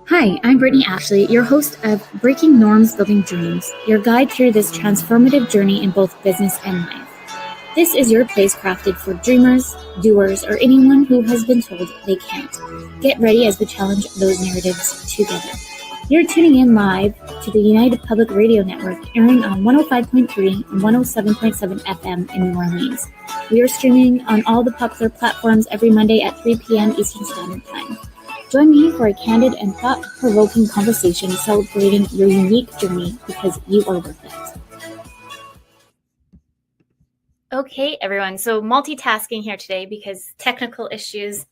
Hi, I'm Brittney Ashley, your host of Breaking Norms, Building Dreams, your guide through this transformative journey in both business and life. This is your place crafted for dreamers, doers, or anyone who has been told they can't. Get ready as we challenge those narratives together. You're tuning in live to the United Public Radio Network, airing on 105.3 and 107.7 FM in New Orleans. We are streaming on all the popular platforms every Monday at 3 p.m. Eastern Standard Time. Join me for a candid and thought-provoking conversation celebrating your unique journey because you are worth it. Okay, everyone. So multitasking here today because technical issues.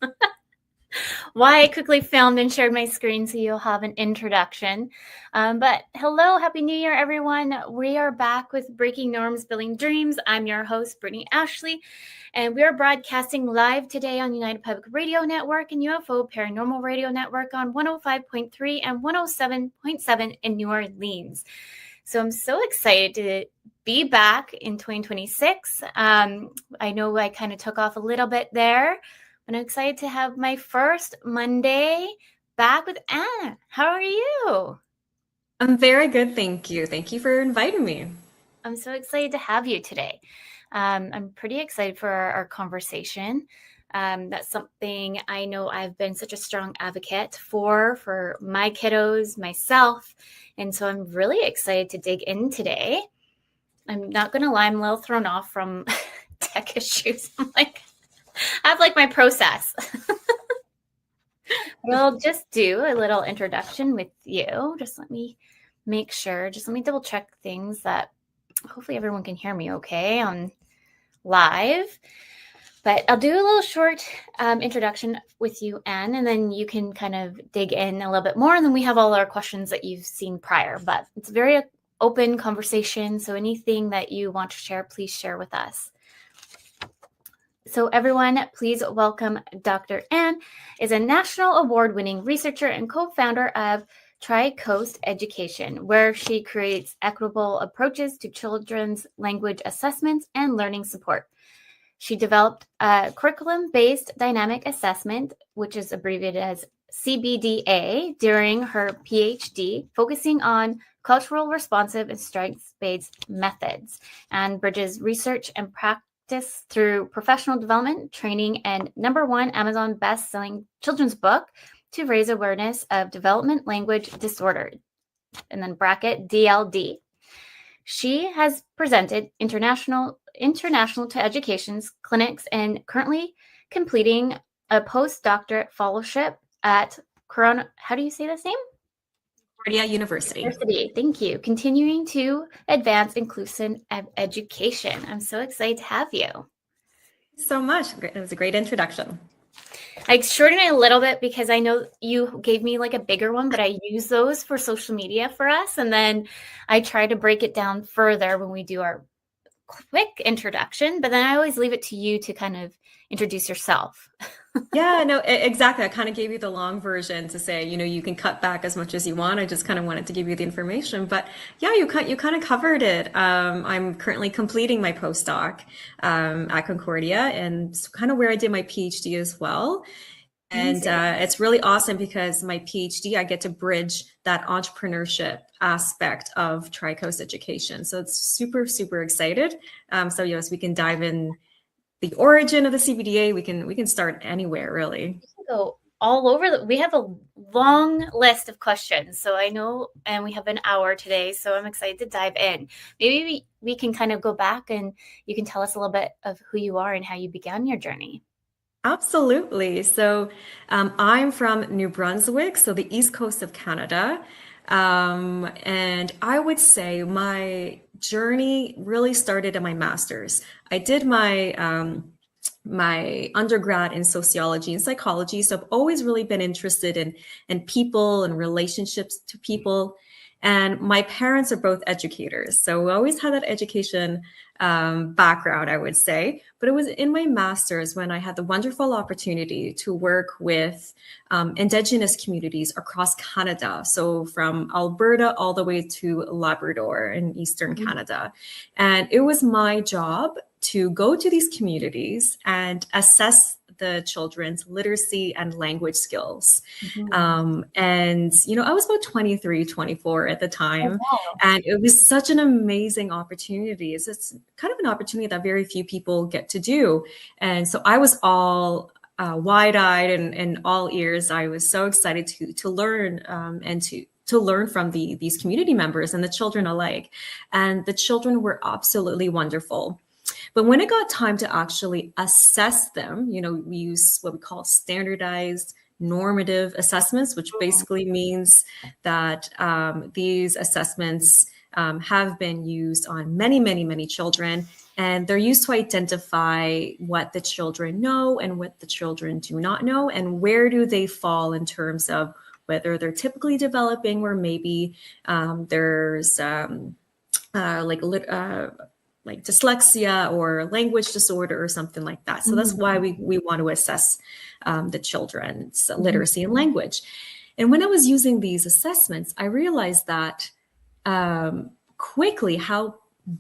Why I quickly filmed and shared my screen so you'll have an introduction. But hello, Happy New Year, everyone. We are back with Breaking Norms, Building Dreams. I'm your host, Brittney Ashley, and we are broadcasting live today on United Public Radio Network and UFO Paranormal Radio Network on 105.3 and 107.7 in New Orleans. So I'm so excited to be back in 2026. I know I kind of took off a little bit there. I'm excited to have my first Monday back with Anne. How are you? I'm very good, thank you. Thank you for inviting me. I'm so excited to have you today. I'm pretty excited for our conversation. That's something I know I've been such a strong advocate for my kiddos, myself. And so I'm really excited to dig in today. I'm not going to lie, I'm a little thrown off from tech issues. I have my process. We'll just do a little introduction with you. Just let me make sure. Just let me double check things that hopefully everyone can hear me okay on live. But I'll do a little short introduction with you, Anne, and then you can kind of dig in a little bit more. And then we have all our questions that you've seen prior. But it's a very open conversation. So anything that you want to share, please share with us. So everyone, please welcome Dr. Anne is a national award-winning researcher and co-founder of TRICOAST Education, where she creates equitable approaches to children's language assessments and learning support. She developed a curriculum-based dynamic assessment, which is abbreviated as CBDA, during her PhD, focusing on cultural responsive and strengths-based methods, and bridges research and practice through professional development, training, and #1 Amazon best-selling children's book to raise awareness of development language disorder, and then bracket DLD. She has presented international to education's clinics and currently completing a postdoctorate fellowship at how do you say this name? Concordia University. Thank you. Continuing to advance inclusive education. I'm so excited to have you. So much. It was a great introduction. I shortened it a little bit because I know you gave me a bigger one, but I use those for social media for us. And then I try to break it down further when we do our quick introduction, but then I always leave it to you to kind of introduce yourself. Yeah, no, exactly. I kind of gave you the long version to say, you can cut back as much as you want. I just kind of wanted to give you the information, but yeah, you kind of covered it. I'm currently completing my postdoc at Concordia, and it's kind of where I did my PhD as well. And it's really awesome because my PhD, I get to bridge that entrepreneurship aspect of TRICOAST Education. So it's super, super excited. So yes, we can dive in the origin of the CBDA. We can start anywhere, really. We can go all over. We have a long list of questions. So I know, and we have an hour today. So I'm excited to dive in. Maybe we can kind of go back and you can tell us a little bit of who you are and how you began your journey. Absolutely. So I'm from New Brunswick, so the east coast of Canada. And I would say my journey really started in my master's. I did my my undergrad in sociology and psychology, so I've always really been interested in people and relationships to people. And my parents are both educators, so we always had that education background, I would say. But it was in my master's when I had the wonderful opportunity to work with Indigenous communities across Canada. So from Alberta all the way to Labrador in Eastern Canada. And it was my job to go to these communities and assess the children's literacy and language skills. Mhm. And, I was about 23, 24 at the Oh, time, wow. and it was such an amazing opportunity. It's kind of an opportunity that very few people get to do. And so I was all wide-eyed and all ears. I was so excited to learn and to learn from these community members and the children alike. And the children were absolutely wonderful. But when it got time to actually assess them, we use what we call standardized normative assessments, which basically means that these assessments have been used on many, many, many children. And they're used to identify what the children know and what the children do not know, and where do they fall in terms of whether they're typically developing, or maybe there's like dyslexia or language disorder or something like that. So that's why we want to assess the children's literacy and language. And when I was using these assessments, I realized that quickly how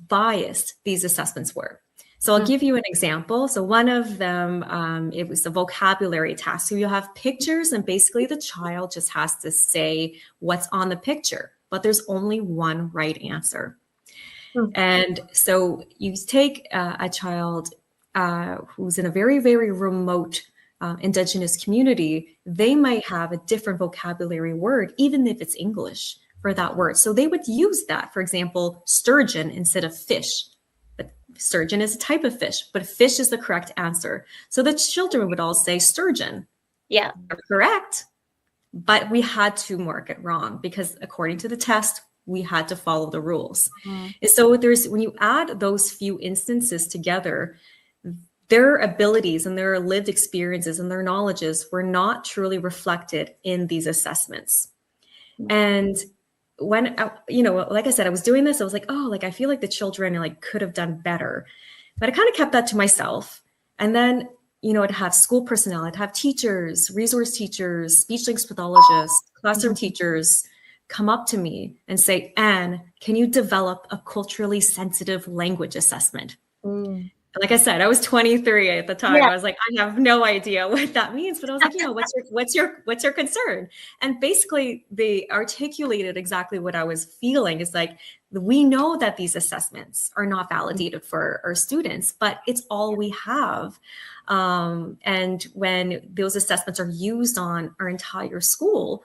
biased these assessments were. So I'll give you an example. So one of them, it was a vocabulary task. So you have pictures, and basically the child just has to say what's on the picture, but there's only one right answer. And so you take a child who's in a very, very remote Indigenous community, they might have a different vocabulary word, even if it's English for that word. So they would use that, for example, sturgeon instead of fish. But sturgeon is a type of fish, but fish is the correct answer. So the children would all say sturgeon. Yeah. Correct. But we had to mark it wrong because according to the test, we had to follow the rules. And so when you add those few instances together, their abilities and their lived experiences and their knowledges were not truly reflected in these assessments. And when, like I said, I was doing this, I was like, I feel like the children could have done better. But I kind of kept that to myself. And then, I'd have school personnel, I'd have teachers, resource teachers, speech linguist pathologists, classroom teachers come up to me and say, Anne, can you develop a culturally sensitive language assessment? Like I said, I was 23 at the time. Yeah. I was like, I have no idea what that means. But I was like, what's your concern? And basically they articulated exactly what I was feeling. It's like, we know that these assessments are not validated for our students, but it's all we have. And when those assessments are used on our entire school,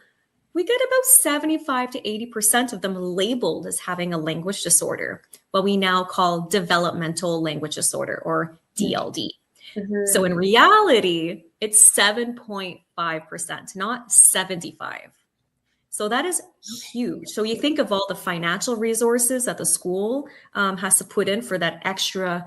we get about 75 to 80% of them labeled as having a language disorder, what we now call developmental language disorder, or DLD. So in reality, it's 7.5%, not 75. So that is huge. So you think of all the financial resources that the school has to put in for that extra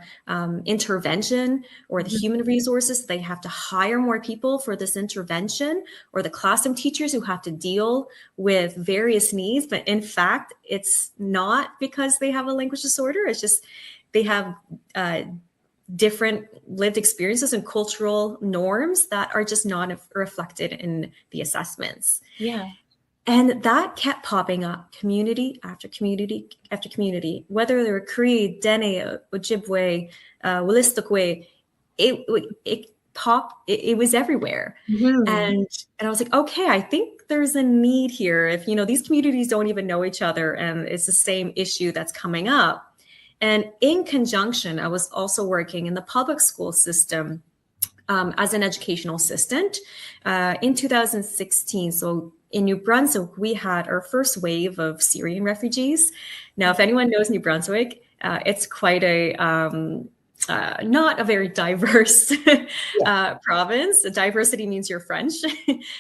intervention, or the human resources. They have to hire more people for this intervention, or the classroom teachers who have to deal with various needs. But in fact, it's not because they have a language disorder. It's just they have different lived experiences and cultural norms that are just not reflected in the assessments. Yeah. And that kept popping up, community after community after community, whether they were Cree, Dene, Ojibwe, Wolastoqey, it was everywhere. And I was like, okay, I think there's a need here. If, these communities don't even know each other and it's the same issue that's coming up. And in conjunction, I was also working in the public school system as an educational assistant in 2016. So in New Brunswick, we had our first wave of Syrian refugees. Now, if anyone knows New Brunswick, it's quite a not a very diverse province. Diversity means you're French.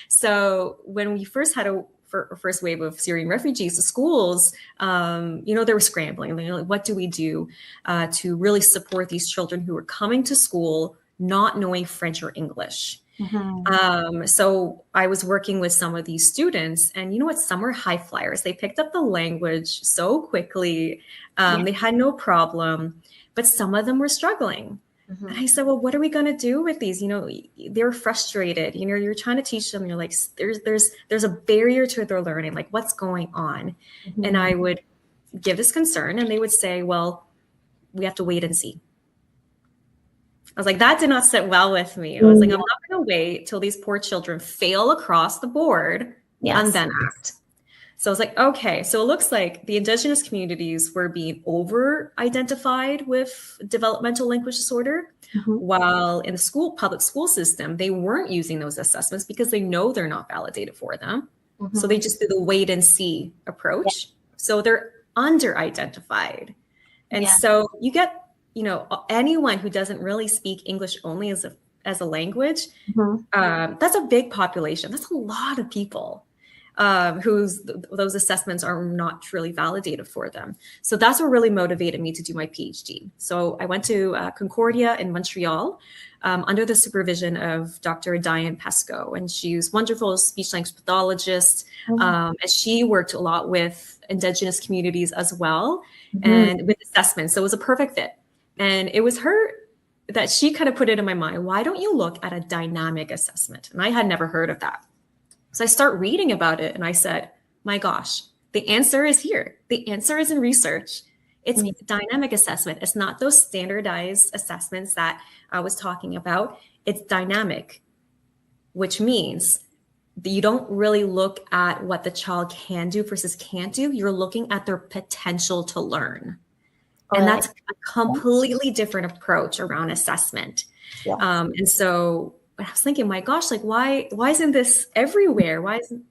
So when we first had a first wave of Syrian refugees, the schools, they were scrambling. Like, what do we do to really support these children who are coming to school not knowing French or English? So I was working with some of these students, and you know what? Some were high flyers. They picked up the language so quickly. They had no problem, but some of them were struggling. And I said, well, what are we going to do with these? They're frustrated. You're trying to teach them. You're like, there's a barrier to their learning. Like, what's going on? And I would give this concern, and they would say, well, we have to wait and see. I was like, that did not sit well with me. I was like, I'm not going to wait till these poor children fail across the board and then act. So I was like, okay, so it looks like the Indigenous communities were being over-identified with developmental language disorder, while in the public school system, they weren't using those assessments because they know they're not validated for them. So they just do the wait and see approach. So they're under-identified. And so you get, anyone who doesn't really speak English only as a language, that's a big population. That's a lot of people. Those assessments are not truly validated for them. So that's what really motivated me to do my PhD. So I went to Concordia in Montreal under the supervision of Dr. Diane Pesco, and she's wonderful speech language pathologist. And she worked a lot with Indigenous communities as well, and with assessments. So it was a perfect fit. And it was her that she kind of put it in my mind, why don't you look at a dynamic assessment? And I had never heard of that. So I start reading about it and I said, my gosh, the answer is here. The answer is in research. It's dynamic assessment. It's not those standardized assessments that I was talking about. It's dynamic, which means that you don't really look at what the child can do versus can't do. You're looking at their potential to learn. And that's a completely different approach around assessment. And so I was thinking, my gosh, like, why isn't this everywhere? Why isn't,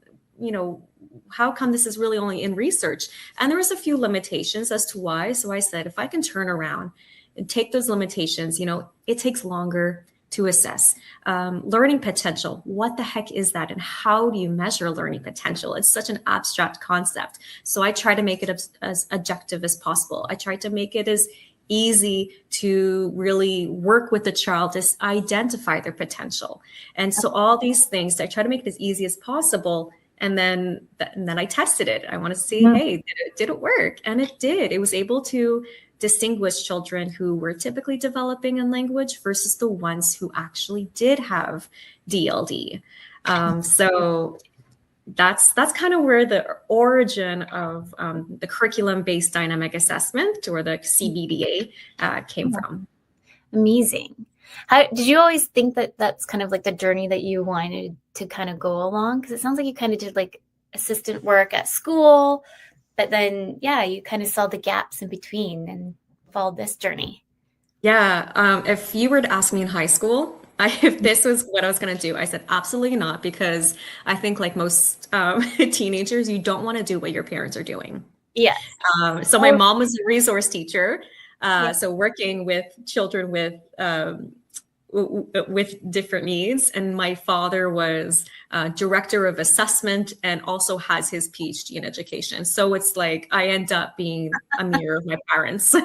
how come this is really only in research? And there was a few limitations as to why. So I said, if I can turn around and take those limitations, it takes longer to assess. Learning potential, what the heck is that? And how do you measure learning potential? It's such an abstract concept. So I try to make it as objective as possible. I try to make it as easy to really work with the child to identify their potential. And so all these things, I try to make it as easy as possible. And then I tested it. I want to see, hey, did it work? And it did. It was able to distinguish children who were typically developing in language versus the ones who actually did have DLD. So that's kind of where the origin of the curriculum-based dynamic assessment, or the CBDA, came from. Amazing. How did you always think that that's kind of like the journey that you wanted to kind of go along? Because it sounds like you kind of did like assistant work at school, but then you kind of saw the gaps in between and followed this journey. Yeah. If you were to ask me in high school, if this was what I was going to do, I said absolutely not, because I think like most teenagers, you don't want to do what your parents are doing. Yeah. So my mom was a resource teacher. So working with children with different needs. And my father was director of assessment and also has his PhD in education. So it's like I end up being a mirror of my parents.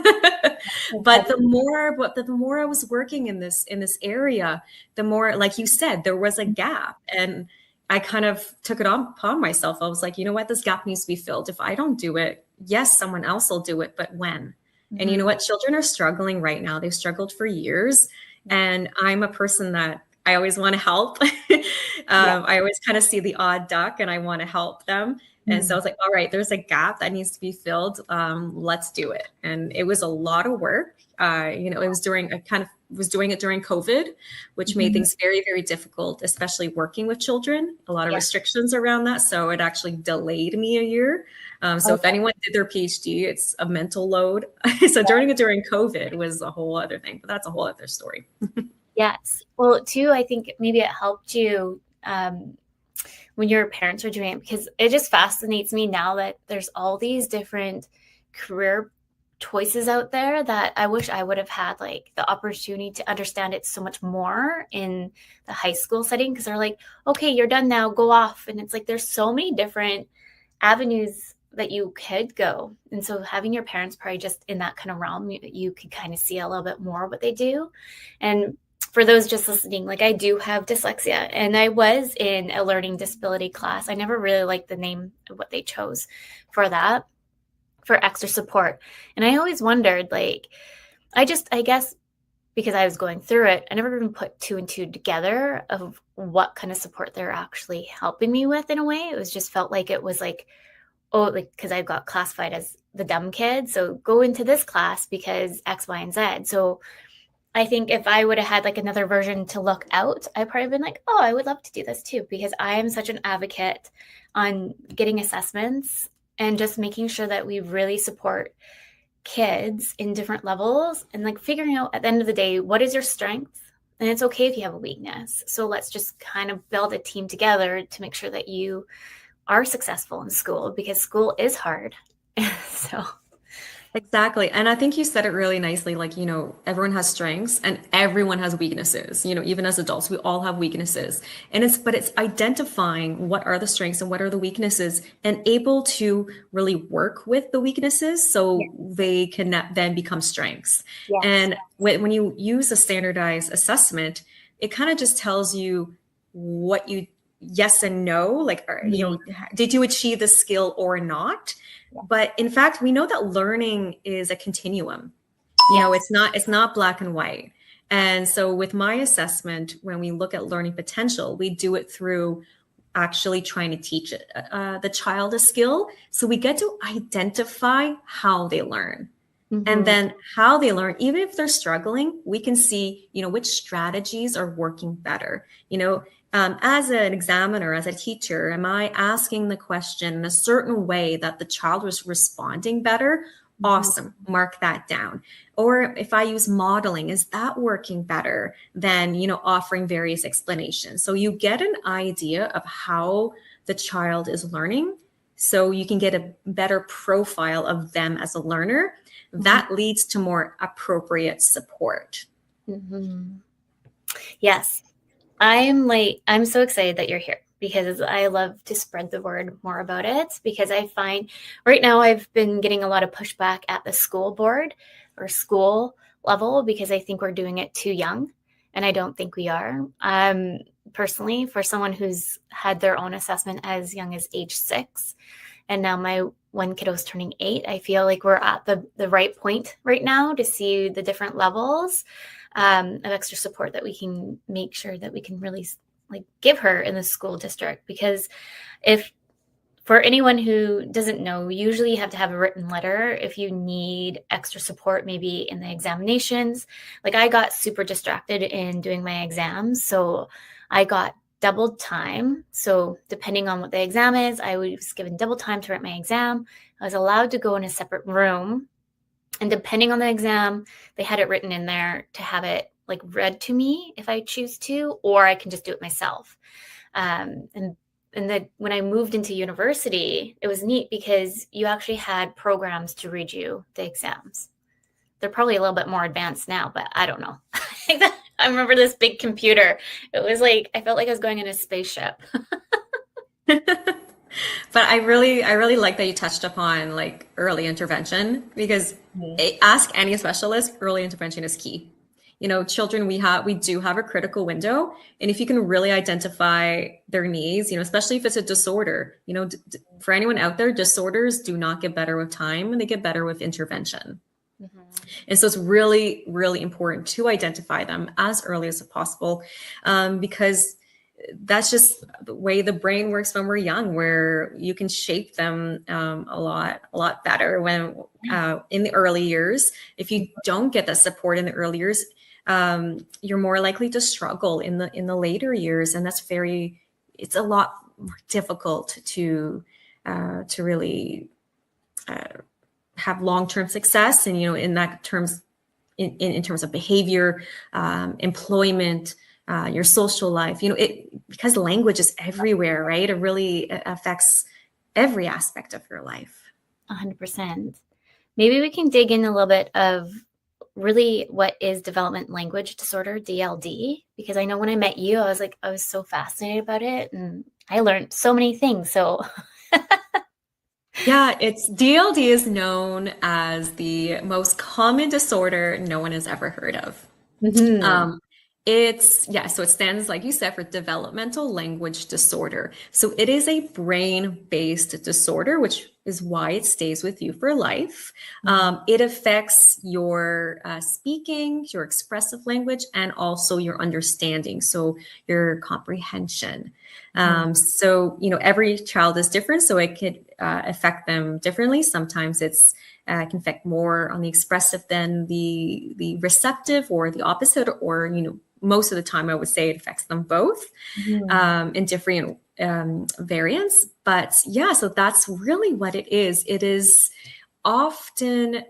But the more I was working in this area, the more, like you said, there was a gap. And I kind of took it upon myself. I was like, you know what, this gap needs to be filled. If I don't do it, yes, someone else will do it, but when? And you know what? Children are struggling right now. They've struggled for years. And I'm a person that I always want to help. I always kind of see the odd duck and I want to help them. And so I was like, all right, there's a gap that needs to be filled. Let's do it. And it was a lot of work. It was doing it during COVID, which made things very, very difficult, especially working with children, a lot of restrictions around that. So it actually delayed me a year. So if anyone did their PhD, it's a mental load. So during COVID was a whole other thing, but that's a whole other story. Yes. Well, too, I think maybe it helped you when your parents were doing it, because it just fascinates me now that there's all these different career choices out there that I wish I would have had like the opportunity to understand it so much more in the high school setting, because they're like, okay, you're done now, go off. And it's like there's so many different avenues that you could go. And so having your parents probably just in that kind of realm, you could kind of see a little bit more what they do. And for those just listening, like I do have dyslexia, and I was in a learning disability class. I never really liked the name of what they chose for that, for extra support. And I always wondered, like, I guess because I was going through it, I never even put two and two together of what kind of support they're actually helping me with in a way. It was just felt like it was like, oh, like, because I got classified as the dumb kid. So go into this class because X, Y, and Z. So I think if I would have had like another version to look out, I'd probably been like, oh, I would love to do this too, because I am such an advocate on getting assessments and just making sure that we really support kids in different levels and like figuring out at the end of the day, what is your strength? And it's okay if you have a weakness. So let's just kind of build a team together to make sure that you are successful in school, because school is hard. So Exactly. And I think you said it really nicely. Like, everyone has strengths and everyone has weaknesses. Even as adults, we all have weaknesses. But it's identifying what are the strengths and what are the weaknesses and able to really work with the weaknesses so they can then become strengths. yes. And when you use a standardized assessment, it kind of just tells you what you, yes and no, like, did you achieve the skill or not? But in fact, we know that learning is a continuum. It's not black and white. And so with my assessment, when we look at learning potential, we do it through actually trying to teach the child a skill. So we get to identify how they learn. Mm-hmm. And then how they learn, even if they're struggling, we can see, which strategies are working better. As an examiner, as a teacher, am I asking the question in a certain way that the child was responding better? Awesome. Mark that down. Or if I use modeling, is that working better than, offering various explanations? So you get an idea of how the child is learning, so you can get a better profile of them as a learner. That leads to more appropriate support. Mm-hmm. Yes. I'm so excited that you're here, because I love to spread the word more about it, because I find right now I've been getting a lot of pushback at the school board or school level, because I think we're doing it too young, and I don't think we are. Personally, for someone who's had their own assessment as young as age 6, and now my one kiddo's turning 8, I feel like we're at the right point right now to see the different levels of extra support that we can make sure that we can really like give her in the school district. Because if, for anyone who doesn't know, usually you have to have a written letter if you need extra support, maybe in the examinations. Like I got super distracted in doing my exams, so I got doubled time. So depending on what the exam is, I was given double time to write my exam. I was allowed to go in a separate room, and depending on the exam, they had it written in there to have it like read to me if I choose to, or I can just do it myself. And then when I moved into university, it was neat because you actually had programs to read you the exams. They're probably a little bit more advanced now, but I don't know. I remember this big computer. It was like, I felt like I was going in a spaceship. But I really like that you touched upon like early intervention, because ask any specialist, early intervention is key. Children, we do have a critical window, and if you can really identify their needs, especially if it's a disorder, for anyone out there, disorders do not get better with time, and they get better with intervention. And so it's really, really important to identify them as early as possible, because that's just the way the brain works when we're young, where you can shape them a lot better when in the early years. If you don't get that support in the early years, you're more likely to struggle in the later years, and it's a lot more difficult to really have long-term success, and in that terms, in terms of behavior, employment, your social life, because language is everywhere, right? It really affects every aspect of your life. 100%. Maybe we can dig in a little bit of really what is development language disorder, DLD, because I know when I met you, I was so fascinated about it, and I learned so many things. So yeah, DLD is known as the most common disorder no one has ever heard of. So it stands, like you said, for developmental language disorder. So it is a brain-based disorder, which is why it stays with you for life. It affects your speaking, your expressive language, and also your understanding, so your comprehension. So, every child is different, so it could affect them differently. Sometimes it's can affect more on the expressive than the receptive, or the opposite, or, most of the time I would say it affects them both in different variants. But yeah, so that's really what it is. It is often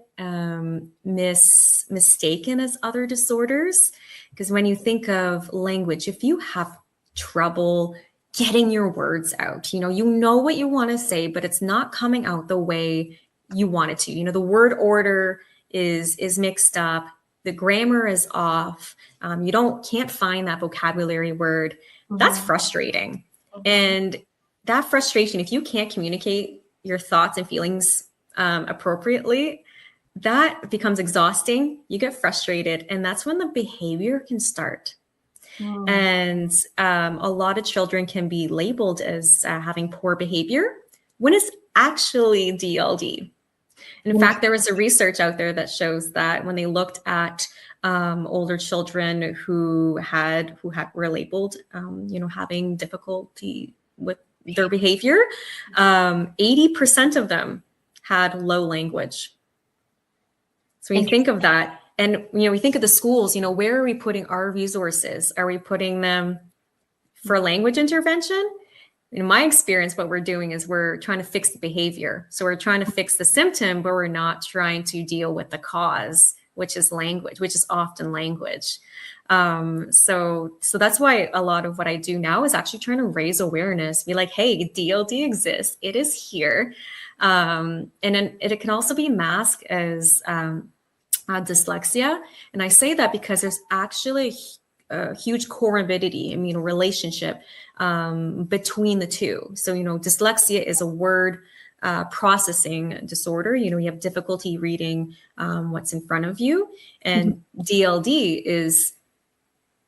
mistaken as other disorders, because when you think of language, if you have trouble getting your words out, you know what you want to say, but it's not coming out the way you want it to. The word order is mixed up, the grammar is off, you can't find that vocabulary word. That's frustrating. And that frustration, if you can't communicate your thoughts and feelings appropriately, that becomes exhausting. You get frustrated, and that's when the behavior can start. And a lot of children can be labeled as having poor behavior when it's actually DLD. And in fact, there was a research out there that shows that when they looked at older children who were labeled, having difficulty with their behavior, 80% of them had low language. So when you think of that, and we think of the schools, where are we putting our resources? Are we putting them for language intervention? In my experience, what we're doing is we're trying to fix the behavior. So we're trying to fix the symptom, but we're not trying to deal with the cause, which is language, which is often language. So that's why a lot of what I do now is actually trying to raise awareness, be like, hey, DLD exists, it is here. And then it can also be masked as dyslexia. And I say that because there's actually a huge comorbidity, relationship between the two. So, dyslexia is a word processing disorder. You have difficulty reading what's in front of you. And DLD is,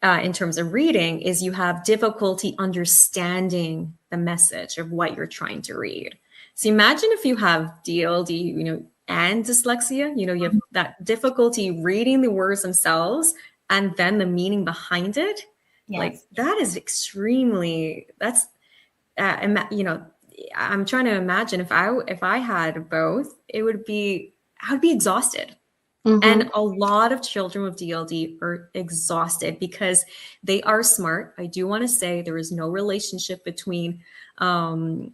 in terms of reading, is you have difficulty understanding the message of what you're trying to read. So imagine if you have DLD, and dyslexia, you have that difficulty reading the words themselves and then the meaning behind it. Yes. Like that is extremely, I'm trying to imagine if I had both, I would be exhausted. And a lot of children with DLD are exhausted because they are smart. I do want to say there is no relationship between, lack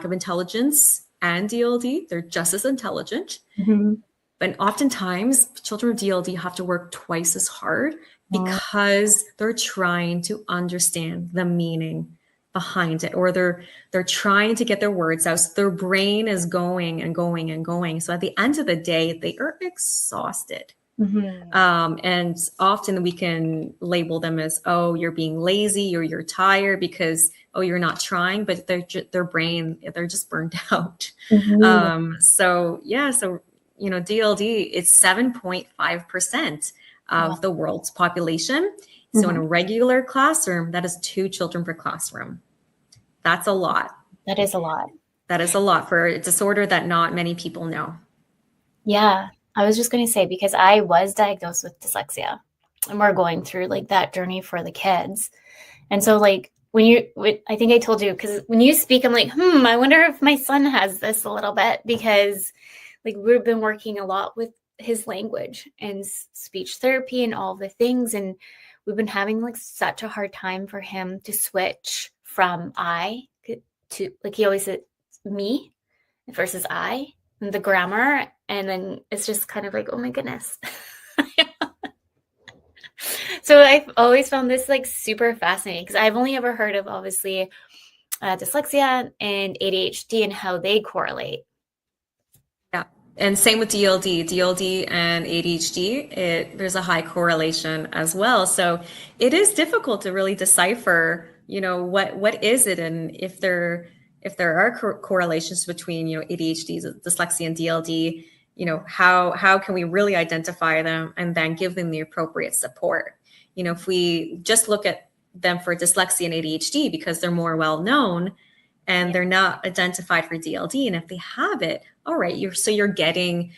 of intelligence and DLD. They're just as intelligent. But oftentimes children with DLD have to work twice as hard because they're trying to understand the meaning behind it, or they're trying to get their words out. So their brain is going and going and going. So at the end of the day, they are exhausted. And often we can label them as, oh, you're being lazy, or you're tired because, oh, you're not trying, but their brain, they're just burned out. So DLD is 7.5% of the world's population. So in a regular classroom, that is 2 children per classroom. That's a lot. That is a lot. That is a lot for a disorder that not many people know. Yeah. I was just going to say, because I was diagnosed with dyslexia, and we're going through like that journey for the kids. And so like I think I told you, because when you speak, I'm like, I wonder if my son has this a little bit, because like we've been working a lot with his language and speech therapy and all the things. And we've been having like such a hard time for him to switch from I to, like, he always said me versus I, and the grammar. And then it's just kind of like, oh my goodness. So I've always found this like super fascinating, because I've only ever heard of obviously dyslexia and ADHD and how they correlate. Yeah. And same with DLD and ADHD, there's a high correlation as well. So it is difficult to really decipher, what is it, and if there are correlations between, ADHD, dyslexia, and DLD, how can we really identify them and then give them the appropriate support? If we just look at them for dyslexia and ADHD because they're more well known, and they're not identified for DLD. And if they have it, all right, you're getting,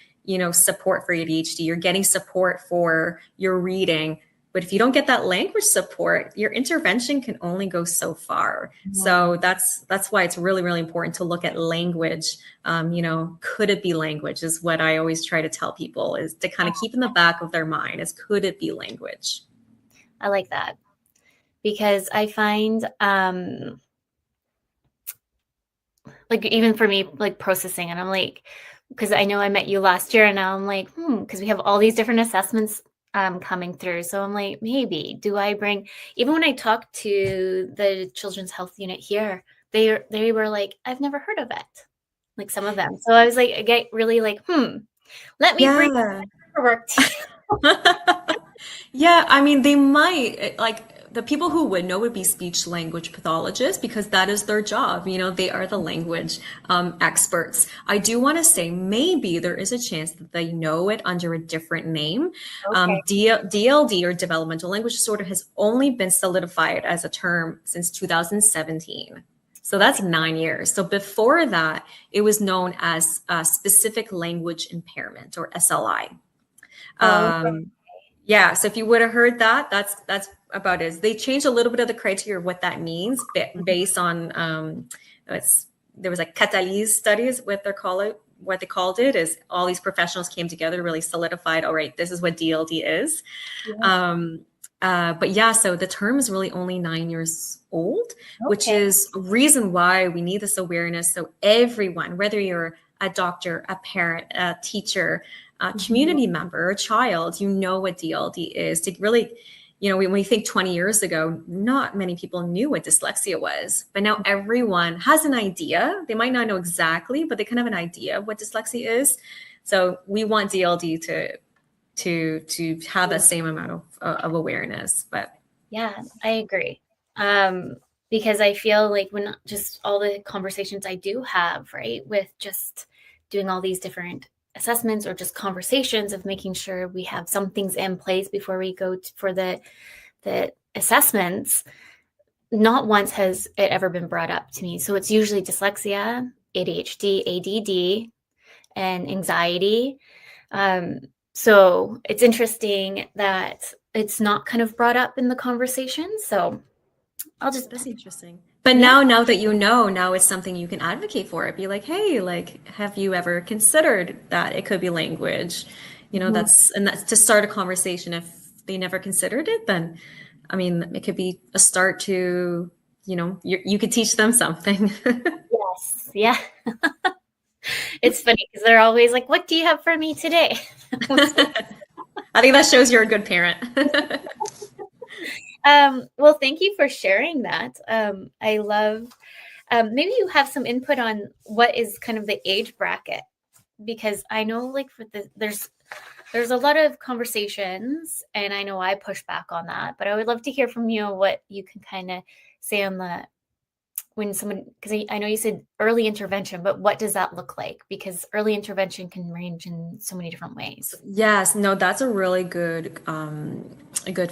support for ADHD, you're getting support for your reading. But if you don't get that language support, your intervention can only go so far. So that's why it's really, really important to look at language. Could it be language is what I always try to tell people, is to kind of keep in the back of their mind is, could it be language? I like that, because I find like, even for me, like processing, and I'm like, because I know I met you last year, and now I'm like, because we have all these different assessments coming through. So I'm like, maybe do I bring, even when I talked to the children's health unit here, they were like, I've never heard of it, like some of them. So I was like, I get really like, let me bring paperwork to you. Yeah, I mean, they might, like, the people who would know would be speech language pathologists, because that is their job. They are the language experts. I do want to say maybe there is a chance that they know it under a different name. Okay. DLD, or developmental language disorder, has only been solidified as a term since 2017. So that's 9 years. So before that, it was known as specific language impairment, or SLI. Yeah, so if you would have heard that, that's about it. They changed a little bit of the criteria of what that means based on there was like catalyse studies, what they called it is all these professionals came together, really solidified, all right, this is what DLD is. But yeah, so the term is really only 9 years old, which is a reason why we need this awareness. So everyone, whether you're a doctor, a parent, a teacher, a community member, a child, what DLD is, to really, when we think 20 years ago, not many people knew what dyslexia was, but now everyone has an idea. They might not know exactly, but they kind of have an idea of what dyslexia is. So we want DLD to have that same amount of awareness. But yeah, I agree. Because I feel like when just all the conversations I do have, right, with just doing all these different assessments, or just conversations of making sure we have some things in place before we go for the assessments, not once has it ever been brought up to me. So it's usually dyslexia, ADHD, ADD, and anxiety. So it's interesting that it's not kind of brought up in the conversation. So that's interesting. But now that now it's something you can advocate for. It be like, hey, like, have you ever considered that it could be language? That's to start a conversation. If they never considered it, then, I mean, it could be a start to, you could teach them something. Yes. Yeah. It's funny because they're always like, what do you have for me today? I think that shows you're a good parent. Well, thank you for sharing that. I love, maybe you have some input on what is kind of the age bracket, because I know like there's a lot of conversations, and I know I push back on that, but I would love to hear from you what you can kind of say on when someone, because I know you said early intervention, but what does that look like? Because early intervention can range in so many different ways. Yes, no, that's a really good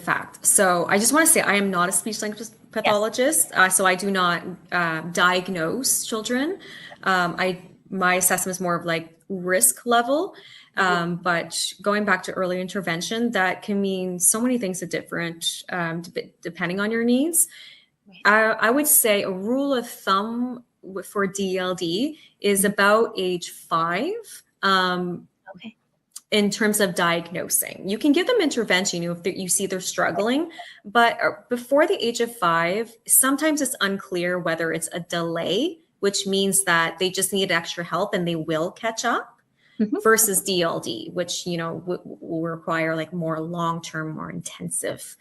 fact. So I just want to say I am not a speech language pathologist, so I do not diagnose children. My assessment is more of like risk level. But going back to early intervention, that can mean so many things are different depending on your needs. I would say a rule of thumb for DLD is about age 5. In terms of diagnosing, you can give them intervention, if you see they're struggling, but before the age of 5, sometimes it's unclear whether it's a delay, which means that they just need extra help and they will catch up, versus DLD, which, will require like more long-term, more intensive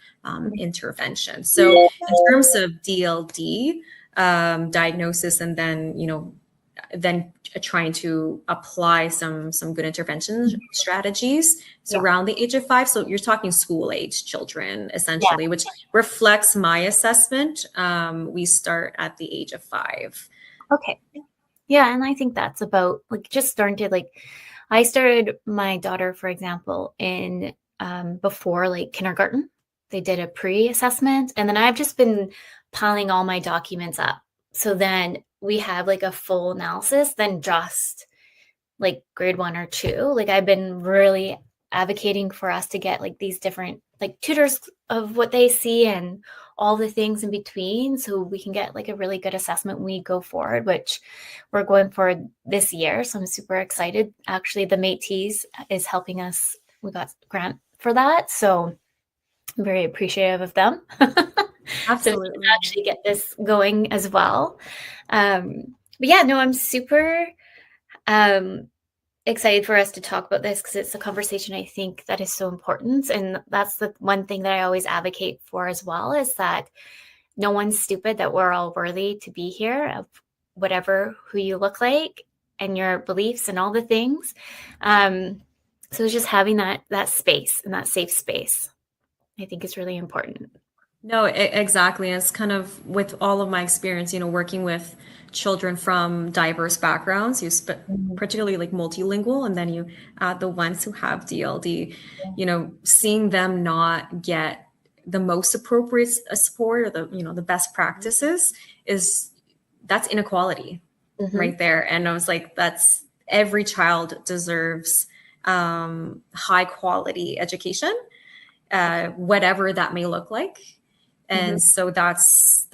intervention. So in terms of DLD diagnosis, and then trying to apply some good intervention strategies around the age of 5. So you're talking school age children, essentially, which reflects my assessment. We start at the age of 5. Okay. Yeah. And I think that's about like just starting to like, I started my daughter, for example, in before like kindergarten. They did a pre-assessment, and then I've just been piling all my documents up. So then we have like a full analysis than just like grade 1 or 2. Like I've been really advocating for us to get like these different like tutors of what they see and all the things in between, so we can get like a really good assessment when we go forward, which we're going for this year. So I'm super excited. Actually, the Métis is helping us. We got a grant for that, so I'm very appreciative of them. So we can Absolutely. actually get this going as well. But yeah, no, I'm super excited for us to talk about this because it's a conversation I think that is so important. And that's the one thing that I always advocate for as well, is that no one's stupid, that we're all worthy to be here, of whatever who you look like and your beliefs and all the things. So it's just having that space and that safe space, I think, is really important. No, exactly. It's kind of with all of my experience, working with children from diverse backgrounds, particularly like multilingual, and then you add the ones who have DLD, seeing them not get the most appropriate support, or the best practices, that's inequality right there. And I was like, that's every child deserves high quality education, whatever that may look like. And so that's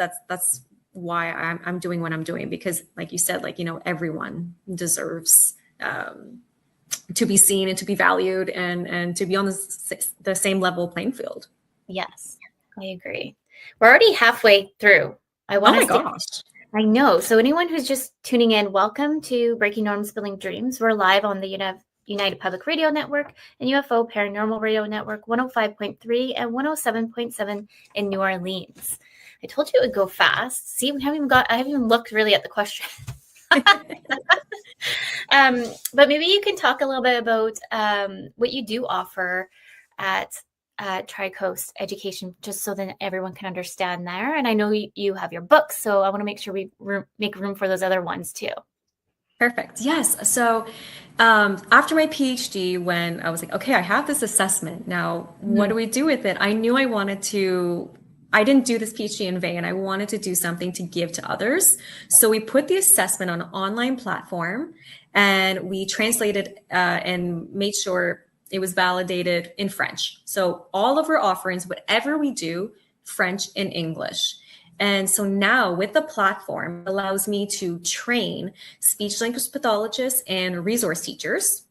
why I'm doing what I'm doing, because like you said, like, everyone deserves to be seen and to be valued and to be on the same level playing field. Yes, I agree. We're already halfway through. Oh my gosh. I know. So anyone who's just tuning in, welcome to Breaking Norms, Building Dreams. We're live on the United Public Radio Network and UFO Paranormal Radio Network, 105.3 and 107.7 in New Orleans. I told you it would go fast. See, I haven't even looked really at the question. But maybe you can talk a little bit about what you do offer at TRICOAST Education, just so that everyone can understand there. And I know you have your books, so I want to make sure we make room for those other ones too. Perfect. Yes. So after my PhD, when I was like, okay, I have this assessment. Now, what do we do with it? I knew I didn't do this PhD in vain. I wanted to do something to give to others. So we put the assessment on an online platform, and we translated and made sure it was validated in French. So all of our offerings, whatever we do, French and English. And so now with the platform, it allows me to train speech language pathologists and resource teachers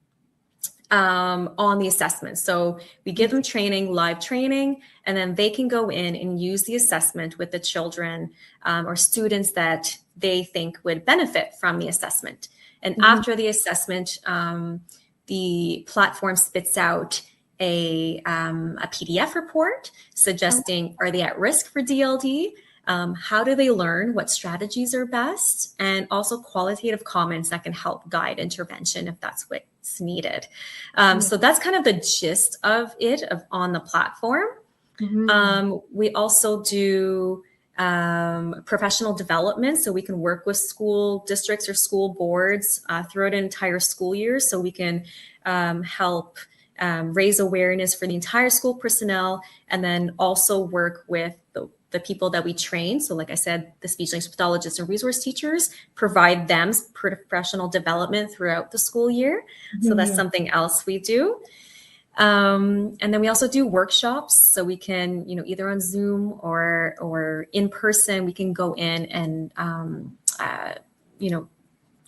on the assessment. So we give them training, live training, and then they can go in and use the assessment with the children or students that they think would benefit from the assessment. And after the assessment, the platform spits out a PDF report suggesting, are they at risk for DLD? How do they learn? What strategies are best? And also qualitative comments that can help guide intervention if that's what's needed. So that's kind of the gist of it on the platform. We also do professional development, so we can work with school districts or school boards throughout an entire school year, so we can help raise awareness for the entire school personnel, and then also work with the people that we train. So like I said, the speech language pathologists and resource teachers, provide them professional development throughout the school year. So that's something else we do. And then we also do workshops. So we can, either on Zoom or in person, we can go in and,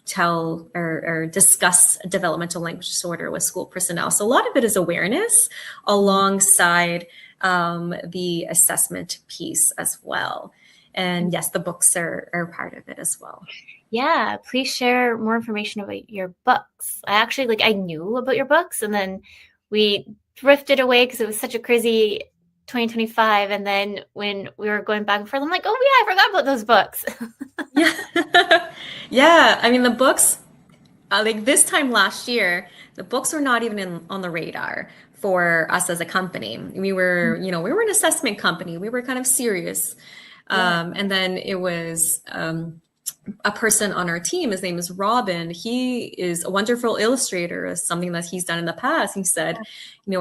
tell or discuss developmental language disorder with school personnel. So a lot of it is awareness alongside the assessment piece as well. And yes, the books are part of it as well. Yeah, please share more information about your books. I knew about your books, and then we drifted away because it was such a crazy 2025. And then when we were going back and forth, I'm like, oh yeah, I forgot about those books. Yeah. Yeah. I mean, the books, like this time last year, the books were not even on the radar for us as a company. We were, we were an assessment company. We were kind of serious. And then it was a person on our team. His name is Robin. He is a wonderful illustrator, as something that he's done in the past. He said,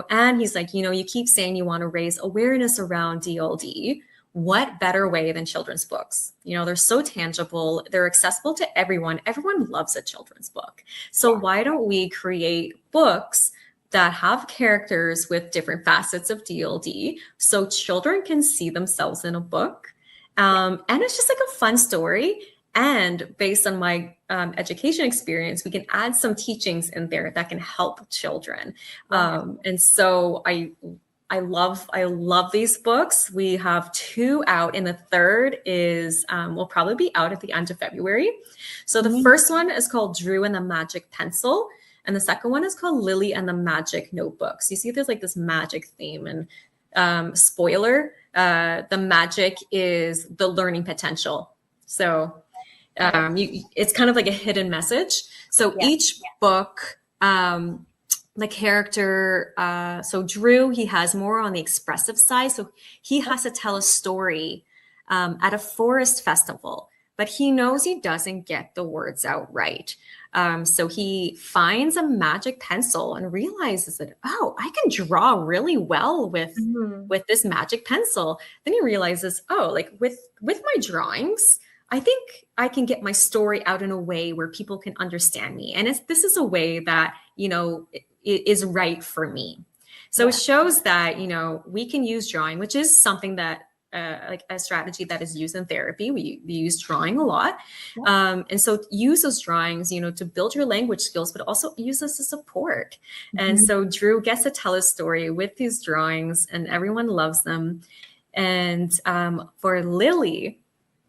and he's like, you keep saying you want to raise awareness around DLD. what better way than children's books? You know, they're so tangible, they're accessible to everyone. Everyone loves a children's book. So why don't we create books that have characters with different facets of DLD so children can see themselves in a book? And it's just like a fun story. And based on my education experience, we can add some teachings in there that can help children. And so I love these books. We have 2 out, and the third is will probably be out at the end of February. So the first one is called Drew and the Magic Pencil, and the second one is called Lily and the Magic Notebook. So you see there's like this magic theme, and spoiler, the magic is the learning potential. So it's kind of like a hidden message. So each book, the character, so Drew, he has more on the expressive side. So he has to tell a story at a forest festival, but he knows he doesn't get the words out right. So he finds a magic pencil and realizes that, oh, I can draw really well with this magic pencil. Then he realizes, oh, like with my drawings, I think I can get my story out in a way where people can understand me. And this is a way that, you know, it is right for me. So it shows that, you know, we can use drawing, which is something that like a strategy that is used in therapy. We use drawing a lot. And so use those drawings, you know, to build your language skills, but also use this as support. And so Drew gets to tell a story with these drawings, and everyone loves them. And for Lily,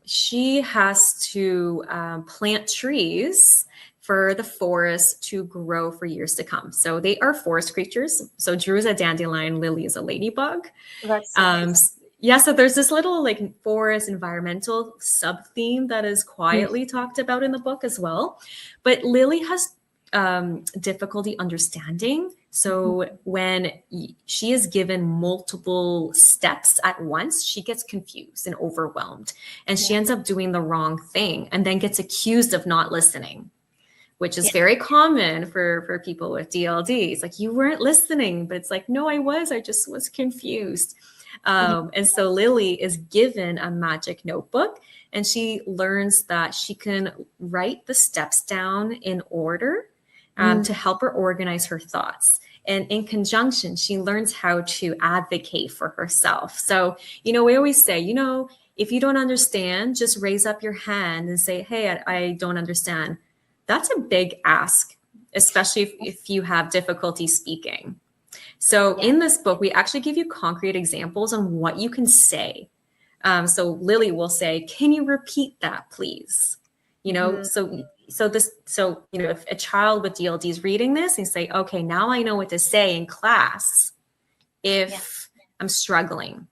she has to plant trees for the forest to grow for years to come. So they are forest creatures. So Drew is a dandelion, Lily is a ladybug. That's so nice. Yeah, so there's this little like forest environmental sub-theme that is quietly talked about in the book as well. But Lily has difficulty understanding. So when she is given multiple steps at once, she gets confused and overwhelmed, and she ends up doing the wrong thing and then gets accused of not listening, which is very common for people with DLD. It's like, you weren't listening, but it's like, no, I just was confused. And so Lily is given a magic notebook, and she learns that she can write the steps down in order to help her organize her thoughts. And in conjunction, she learns how to advocate for herself. So, you know, we always say, you know, if you don't understand, just raise up your hand and say, hey, I don't understand. That's a big ask, especially if you have difficulty speaking. So in this book, we actually give you concrete examples on what you can say. So Lily will say, can you repeat that, please? You know, so you know, if a child with DLD is reading this and say, okay, now I know what to say in class if I'm struggling.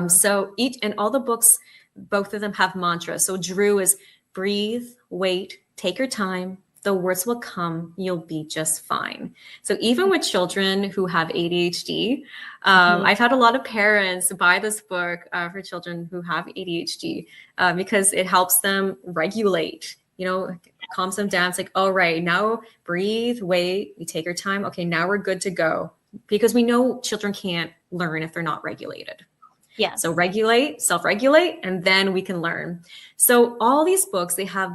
So all the books, both of them have mantras. So Drew is breathe, wait, take your time. The words will come. You'll be just fine. So even with children who have ADHD, I've had a lot of parents buy this book for children who have ADHD because it helps them regulate, you know, calms them down. It's like, all right, now breathe, wait, you take your time. Okay, now we're good to go. Because we know children can't learn if they're not regulated. Yeah. So regulate, self-regulate, and then we can learn. So all these books, they have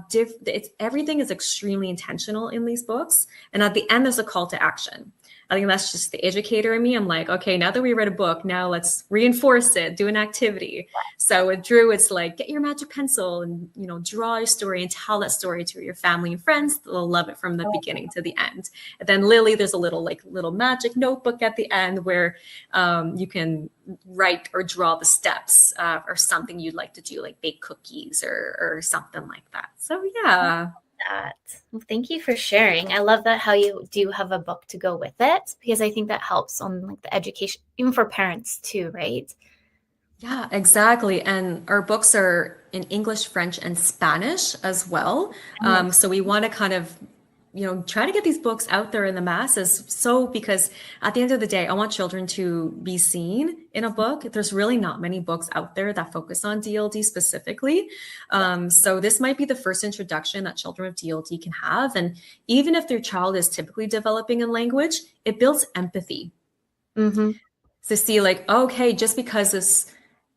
everything is extremely intentional in these books. And at the end, there's a call to action. I think that's just the educator in me. I'm like, okay, now that we read a book, now let's reinforce it, do an activity. So with Drew, it's like, get your magic pencil and, you know, draw your story and tell that story to your family and friends. They'll love it from the beginning to the end. And then Lily, there's a little magic notebook at the end where you can write or draw the steps or something you'd like to do, like bake cookies or something like that. So yeah. Well, thank you for sharing. I love that how you do have a book to go with it, because I think that helps on like the education, even for parents too, right? Yeah, exactly. And our books are in English, French, and Spanish as well. So we want to kind of, you know, try to get these books out there in the masses. So because at the end of the day, I want children to be seen in a book. There's really not many books out there that focus on DLD specifically. So this might be the first introduction that children with DLD can have. And even if their child is typically developing in language, it builds empathy. To see like, okay, just because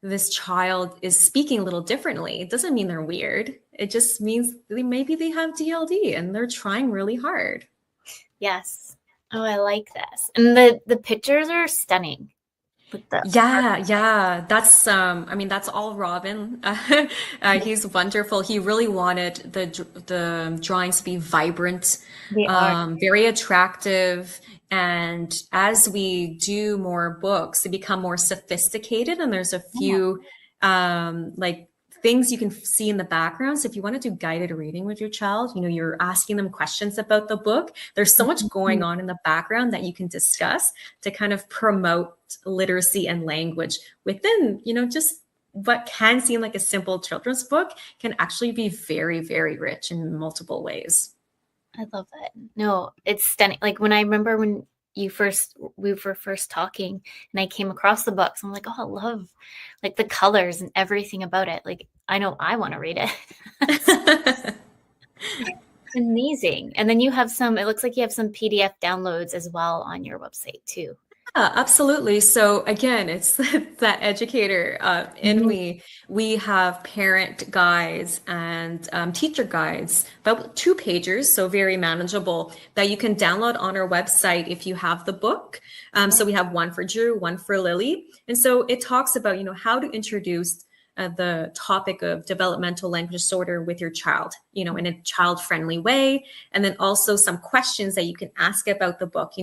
this child is speaking a little differently, it doesn't mean they're weird. It just means maybe they have DLD and they're trying really hard. Yes. Oh, I like this. And the pictures are stunning. With the Yeah. That's I mean, that's all Robin. He's wonderful. He really wanted the drawings to be vibrant, they are. very attractive. And as we do more books, they become more sophisticated, and there's a Yeah. few like things you can see in the background. So if you want to do guided reading with your child, you're asking them questions about the book. There's so much going on in the background that you can discuss to kind of promote literacy and language within, just what can seem like a simple children's book can actually be very, very rich in multiple ways. I love that. No, it's stunning. Like when I remember when we were first talking and I came across the books, I'm like, oh, I love like the colors and everything about it. Like, I know I want to read it. Amazing. And then you have it looks like you have some PDF downloads as well on your website too. Yeah, absolutely. So again, it's that educator in me. We have parent guides and teacher guides, about 2-pagers, so very manageable, that you can download on our website if you have the book. So we have one for Drew, one for Lily. And so it talks about, how to introduce the topic of developmental language disorder with your child, in a child-friendly way. And then also some questions that you can ask about the book.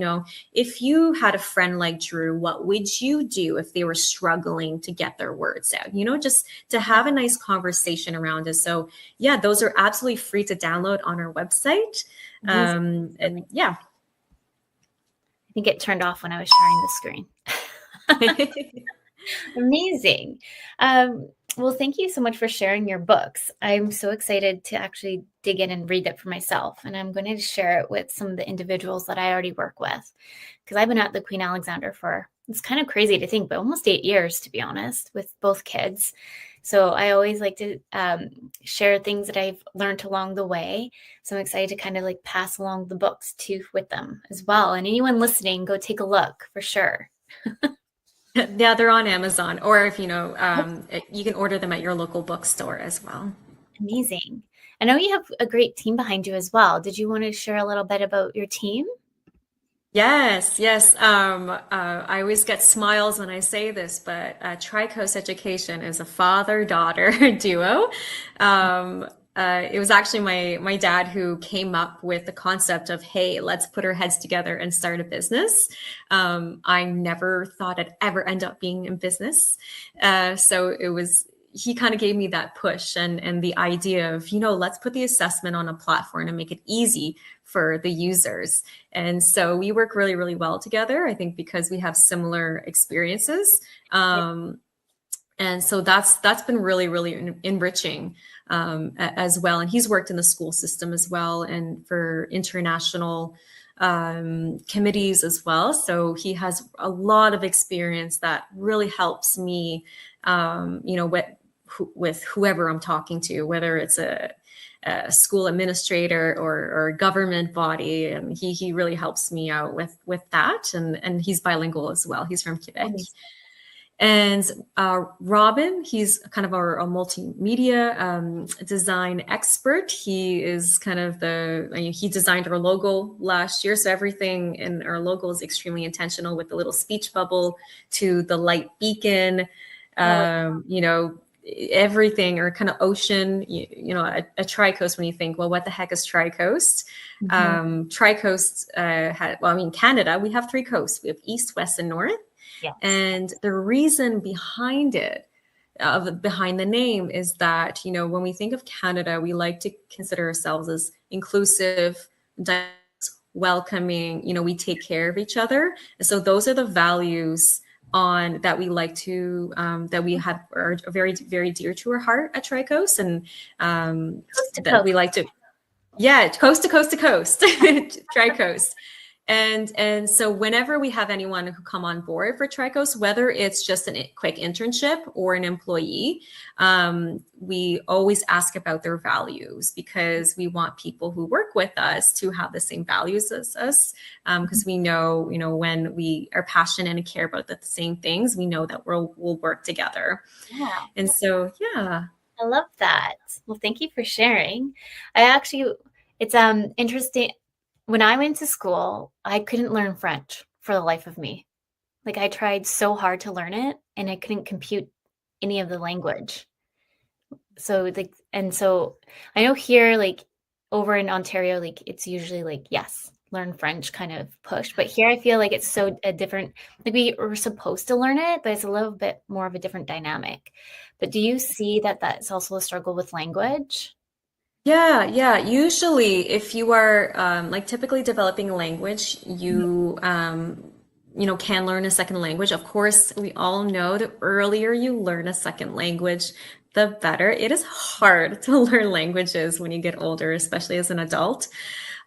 If you had a friend like Drew, what would you do if they were struggling to get their words out? Just to have a nice conversation around it. So yeah, those are absolutely free to download on our website. And yeah. I think it turned off when I was sharing the screen. Amazing. Well, thank you so much for sharing your books. I'm so excited to actually dig in and read it for myself. And I'm going to share it with some of the individuals that I already work with, because I've been at the Queen Alexander for, it's kind of crazy to think, but almost 8 years, to be honest, with both kids. So I always like to share things that I've learned along the way. So I'm excited to kind of like pass along the books too with them as well. And anyone listening, go take a look for sure. Yeah, they're on Amazon, or if you can order them at your local bookstore as well. Amazing. I know you have a great team behind you as well. Did you want to share a little bit about your team? Yes. I always get smiles when I say this, but TRICOAST Education is a father-daughter duo. It was actually my dad who came up with the concept of, hey, let's put our heads together and start a business. I never thought I'd ever end up being in business. So he kind of gave me that push and the idea of, let's put the assessment on a platform and make it easy for the users. And so we work really, really well together, I think, because we have similar experiences. And so that's been really, really enriching as well. And he's worked in the school system as well and for international committees as well. So he has a lot of experience that really helps me, with whoever I'm talking to, whether it's a school administrator or a government body. And he really helps me out with that. And he's bilingual as well. He's from Quebec. And Robin, he's kind of a multimedia design expert. He is kind of he designed our logo last year. So everything in our logo is extremely intentional, with the little speech bubble to the light beacon, everything, or kind of ocean, a TRICOAST. When you think, well, what the heck is TRICOAST? TRICOAST Canada, we have 3 coasts. We have East, West, and North. Yes. And the reason behind it, behind the name, is that, when we think of Canada, we like to consider ourselves as inclusive, welcoming, we take care of each other. And so those are the values that we like to, that we have are very, very dear to our heart at TRICOAST. And that we like to, coast to coast to coast, TRICOAST. And so whenever we have anyone who come on board for TRICOAST, whether it's just a quick internship or an employee, we always ask about their values, because we want people who work with us to have the same values as us. Because we know, when we are passionate and care about the same things, we know that we'll work together. Yeah. And so, yeah. I love that. Well, thank you for sharing. It's interesting. When I went to school, I couldn't learn French for the life of me. Like, I tried so hard to learn it and I couldn't compute any of the language. So I know here, like over in Ontario, like it's usually like, yes, learn French kind of push. But here I feel like it's so a different, like we were supposed to learn it, but it's a little bit more of a different dynamic. But do you see that that's also a struggle with language? Yeah. Usually, if you are like typically developing a language, you can learn a second language. Of course, we all know the earlier you learn a second language, the better. It is hard to learn languages when you get older, especially as an adult.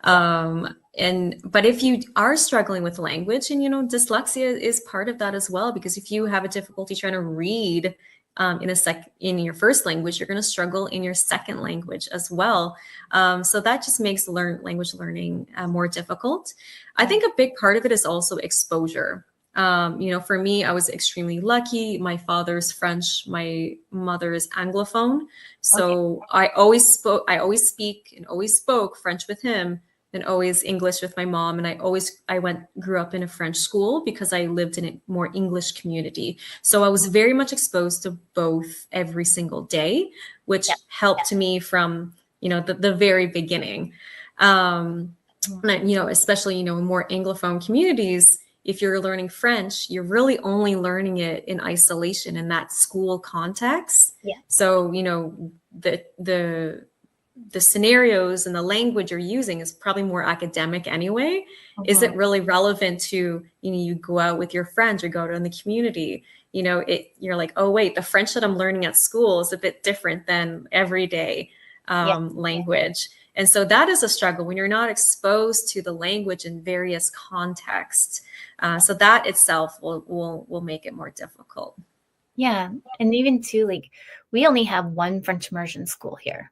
But if you are struggling with language, and dyslexia is part of that as well, because if you have a difficulty trying to read in your first language, you're going to struggle in your second language as well. So that just makes language learning more difficult. I think a big part of it is also exposure. For me, I was extremely lucky. My father's French, my mother is Anglophone. So okay. I always speak and always spoke French with him, and always English with my mom. And I grew up in a French school because I lived in a more English community. So I was very much exposed to both every single day, which helped me from, the very beginning. Especially, in more Anglophone communities, if you're learning French, you're really only learning it in isolation in that school context. Yeah. So, the scenarios and the language you're using is probably more academic anyway. Is it really relevant to, you go out with your friends or go out in the community? You're like, oh, wait, the French that I'm learning at school is a bit different than everyday language. And so that is a struggle when you're not exposed to the language in various contexts. So that itself will make it more difficult. Yeah. And even too, like, we only have one French immersion school here,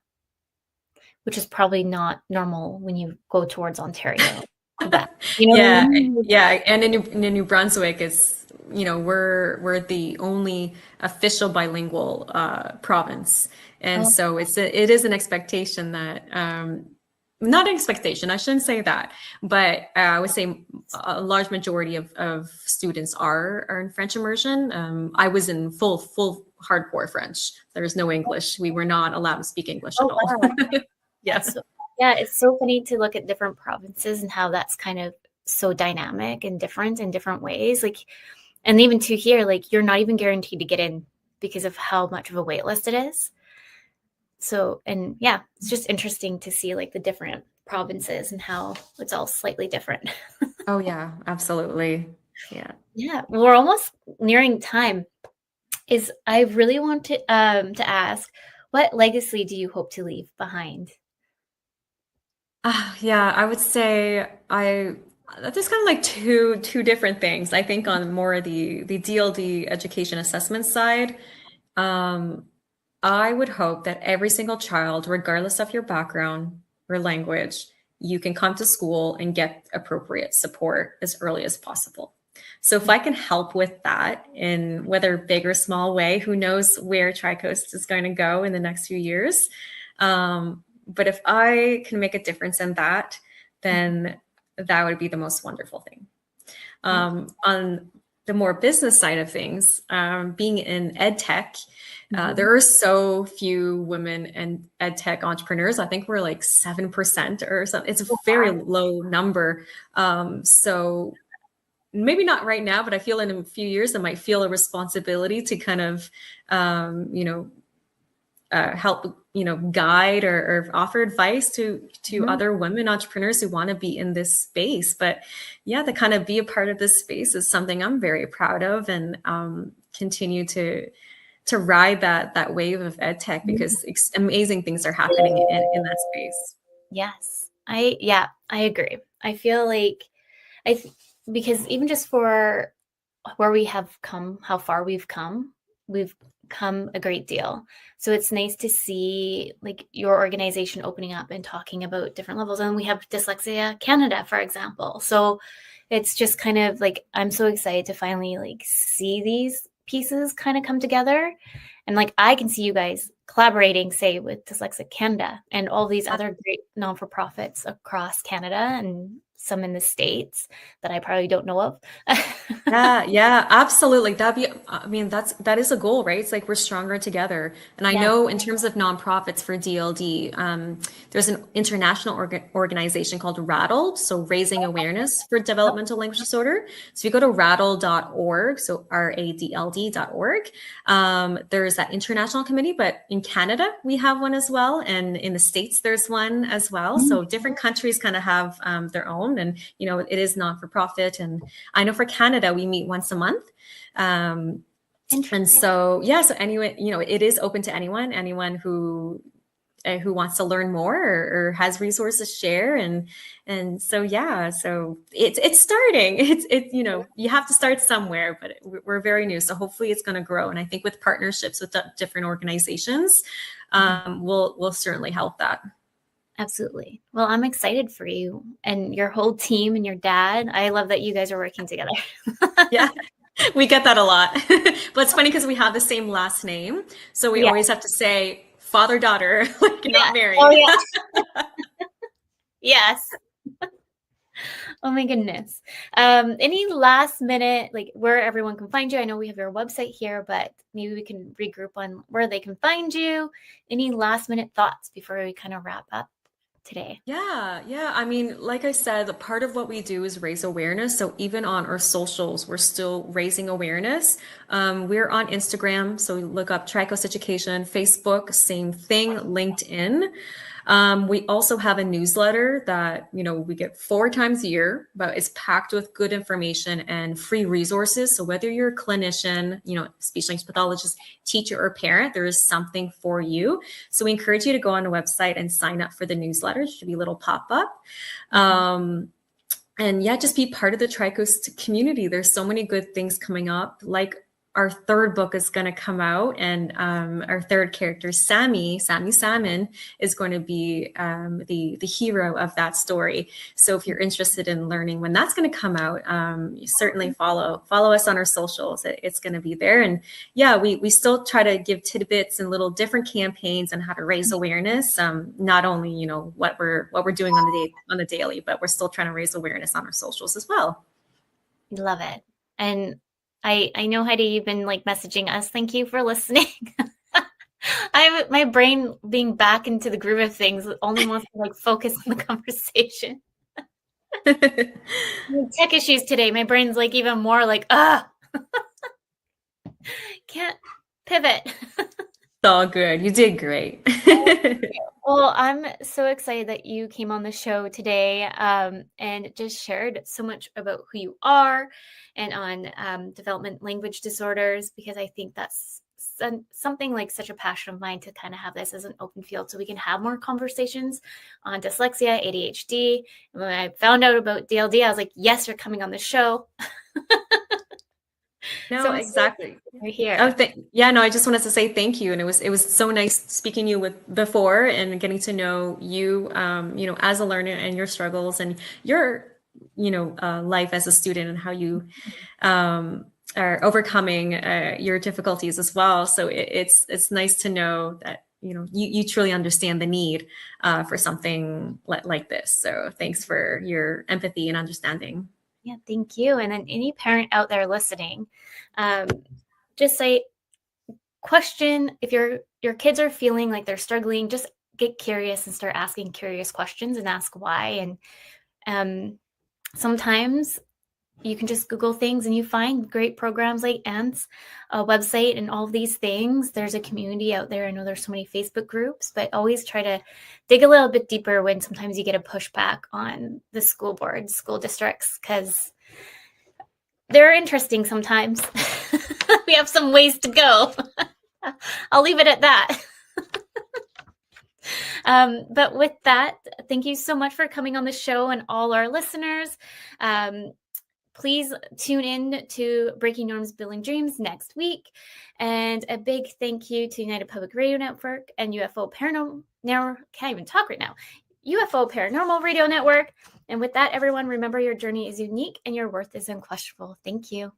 which is probably not normal when you go towards Ontario. Quebec, Yeah. And in New Brunswick, it's, we're the only official bilingual province. And so it is an expectation that, not an expectation, I shouldn't say that, but I would say a large majority of students are in French immersion. I was in full hardcore French. There's no English. We were not allowed to speak English at all. Wow. Yes. It's so funny to look at different provinces and how that's kind of so dynamic and different in different ways. Like, and even to here, like, you're not even guaranteed to get in because of how much of a wait list it is. So, and it's just interesting to see like the different provinces and how it's all slightly different. Oh yeah, absolutely. Yeah. We're almost nearing time. I really want to ask, what legacy do you hope to leave behind? I would say there's kind of like two different things. I think on more the DLD education assessment side, I would hope that every single child, regardless of your background or language, you can come to school and get appropriate support as early as possible. So if I can help with that in whether big or small way, who knows where TRICOAST is going to go in the next few years. But if I can make a difference in that, then that would be the most wonderful thing. On the more business side of things, being in ed tech, there are so few women in ed tech entrepreneurs. I think we're like 7% or something. It's a very low number. So maybe not right now, but I feel in a few years, I might feel a responsibility to kind of, help, guide or offer advice to other women entrepreneurs who want to be in this space. But to kind of be a part of this space is something I'm very proud of, and continue to ride that wave of ed tech, because amazing things are happening in that space. Yes. I agree. I feel like Because even just for where we have come, how far we've come a great deal. So it's nice to see like your organization opening up and talking about different levels. And we have Dyslexia Canada, for example. So it's just kind of like, I'm so excited to finally like see these pieces kind of come together. And like, I can see you guys collaborating, say, with Dyslexia Canada and all these other great non-for-profits across Canada and some in the States that I probably don't know of. Yeah, absolutely. That is a goal, right? It's like we're stronger together. And I Yeah. know in terms of nonprofits for DLD, there's an international organization called Rattled, so raising awareness for developmental language disorder. So if you go to rattled.org, so radld.org, there's that international committee, but in Canada, we have one as well. And in the States, there's one as well. So different countries kind of have their own, and, it is not for profit. And I know for Canada, we meet once a month. And so, so anyway, it is open to anyone who wants to learn more or has resources to share. And so, so it's starting. You have to start somewhere, but we're very new. So hopefully it's going to grow. And I think with partnerships with different organizations, we'll certainly help that. Absolutely. Well, I'm excited for you and your whole team and your dad. I love that you guys are working together. Yeah, we get that a lot. But it's funny because we have the same last name. So we always have to say father, daughter, like not married. Oh, yeah. Yes. Oh my goodness. Any last minute, like where everyone can find you? I know we have your website here, but maybe we can regroup on where they can find you. Any last minute thoughts before we kind of wrap up today? Yeah. I mean, like I said, the part of what we do is raise awareness. So even on our socials, we're still raising awareness. We're on Instagram, so look up TRICOAST Education, Facebook, same thing, LinkedIn. We also have a newsletter that, we get 4 times a year, but it's packed with good information and free resources. So whether you're a clinician, speech language pathologist, teacher, or parent, there is something for you. So we encourage you to go on the website and sign up for the newsletter. It should be a little pop-up. And just be part of the TRICOAST community. There's so many good things coming up, like our 3rd book is going to come out, and our 3rd character, Sammy Salmon, is going to be the hero of that story. So if you're interested in learning when that's going to come out, you certainly follow us on our socials. It's going to be there. And we still try to give tidbits and little different campaigns on how to raise awareness. Not only what we're doing on the daily, but we're still trying to raise awareness on our socials as well. Love it. And I know, Heidi, you've been like messaging us. Thank you for listening. My brain being back into the groove of things only wants to like focus on the conversation. Tech issues today. My brain's like even more like, can't pivot. It's all good. You did great. Well, I'm so excited that you came on the show today and just shared so much about who you are and on development language disorders, because I think that's something like such a passion of mine to kind of have this as an open field so we can have more conversations on dyslexia, ADHD. And when I found out about DLD, I was like, yes, you're coming on the show. No, so exactly. Right here. I just wanted to say thank you. And it was so nice speaking to you before and getting to know you, as a learner and your struggles and your, life as a student and how you are overcoming your difficulties as well. So it's nice to know that, you truly understand the need for something like this. So thanks for your empathy and understanding. Yeah, thank you. And then any parent out there listening, just say, question if your kids are feeling like they're struggling, just get curious and start asking curious questions and ask why. And sometimes you can just Google things and you find great programs like ANT's website and all of these things. There's a community out there. I know there's so many Facebook groups, but always try to dig a little bit deeper when sometimes you get a pushback on the school boards, school districts, because they're interesting sometimes. We have some ways to go. I'll leave it at that. But with that, thank you so much for coming on the show and all our listeners. Please tune in to Breaking Norms, Building Dreams next week. And a big thank you to United Public Radio Network and UFO Paranormal. Now, can't even talk right now. UFO Paranormal Radio Network. And with that, everyone, remember your journey is unique and your worth is unquestionable. Thank you.